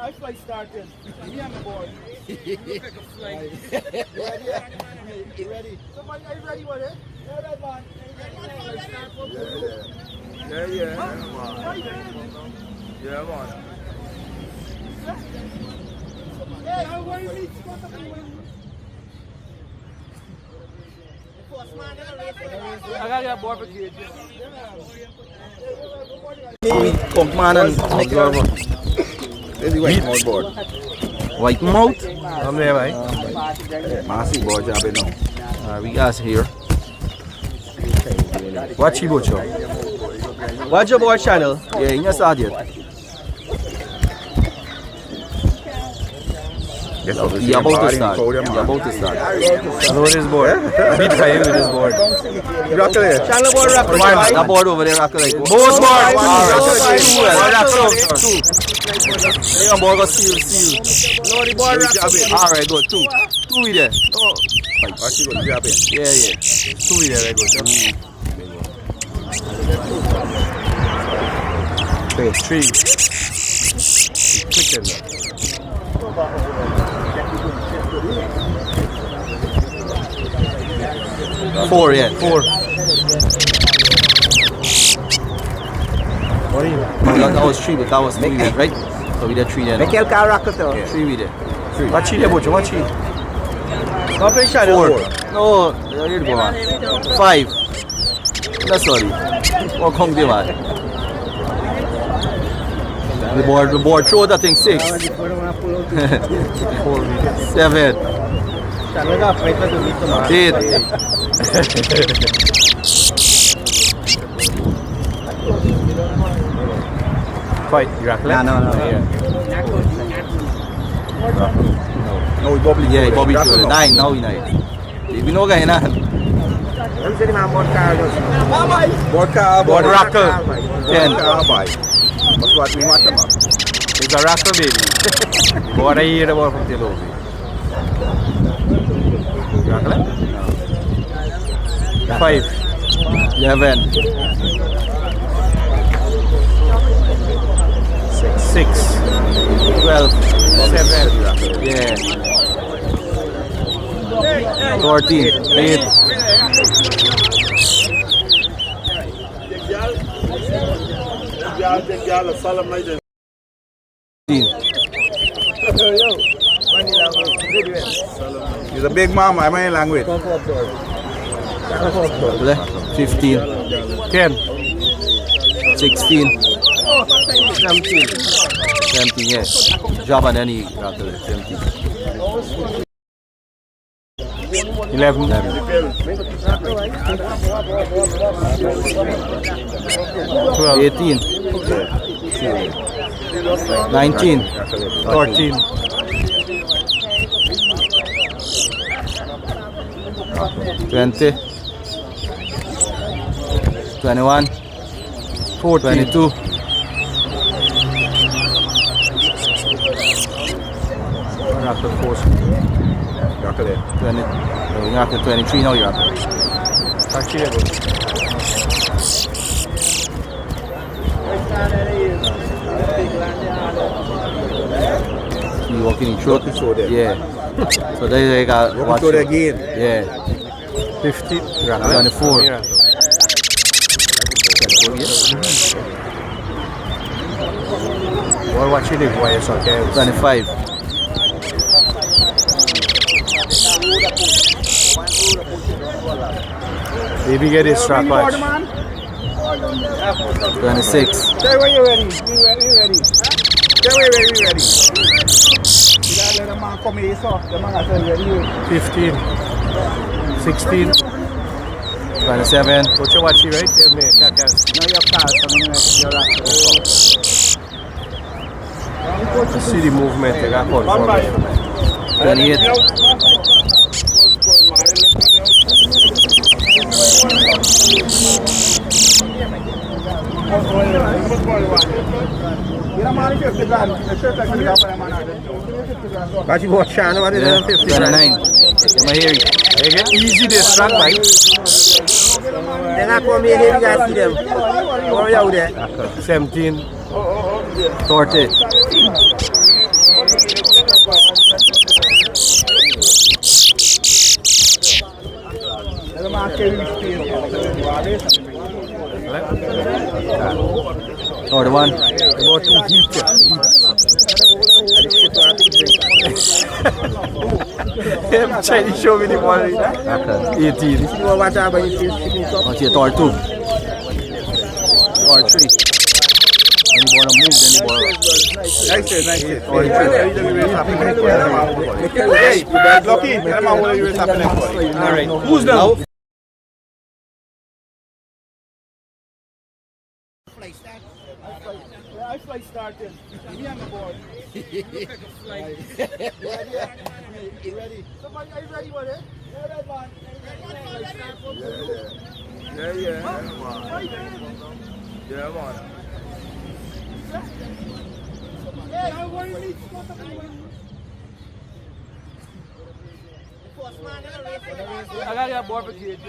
I fly starting. Me on the board. You ready? Somebody, are you ready with it? Yeah, that man. Yeah, man. Yeah, man. Hey, how are you? I gotta get a board for kids. Pump man and observer. This is white mouth board. White mouth. I'm there, right? Massive board job, you know. We got here. Watch you, Bocho. Watch your board channel. Yeah, in your start yet. Yes, He about to start. He about to start. Know this board. Beat for him with this board. Rockle here. Channel board rocker. That board over there, rocker like. Both boards. Hey, on board, go seal. No, the board rocker. Alright, good. Two with there. Watch you go drop in. Yeah. Two with there, good. Three. Quick in there. 4, yeah. 4. What are you? That was 3, but that was 3, right? So we did 3 there. MICHEL can rock it though. 3 we did. Watch it, Bocho. Watch it. Not play channel. 4. No, there you go, man. 5. That's sorry. What come there, man? The board throw that thing 6. 7. 8. Fight. You rock left? No. No, we bubbly. Yeah, Bobby throw 9. Now we 9. We know guy na. Board car, Board rocker. 10. That's what we match them up. It's a rocker, baby. Board here, the board from Tilo. Rock left? 5. 11. 6. 12. 7. Yeah. 14. 8. 15. He's a big mama, I'm in language. 15. 10. 16. 17. 17, yeah. Job on any rocker, 17. 11. 12. 18. 19. 14. 20. 21. 22. 20. You're after 23 now, you're after. You walking in short? Yeah. So they got watch Go again. Yeah. 15. 24. What watching it? Why is okay? 25. Baby, get his strap watch. 26. Stay where you're ready. Stay where you're ready. You gotta let the man come here, so the man has to ready. 15. 16. 27. What's your watching, right? Yeah, me. Now your car, so To see the movement, they got called for me. 28. 'Cause you watch channel, what is Yeah. it? 50. 29. Am I hearing? They get easy, they strap, right? Then I come here, you guys see them. How are you there? 17. 30. Or the one? About 2 heat. Chinese show me the ball. 18. You know what happened in this chicken cup? What's your or 2? Or 3? When the ball move, then the ball. Nice it. Or 3. Hey, lucky. Tell them what you were happening for. Alright. Who's now? I fly started. Me and the board. You ready? Somebody, are you ready for it? Yeah, man. I got your board for kids.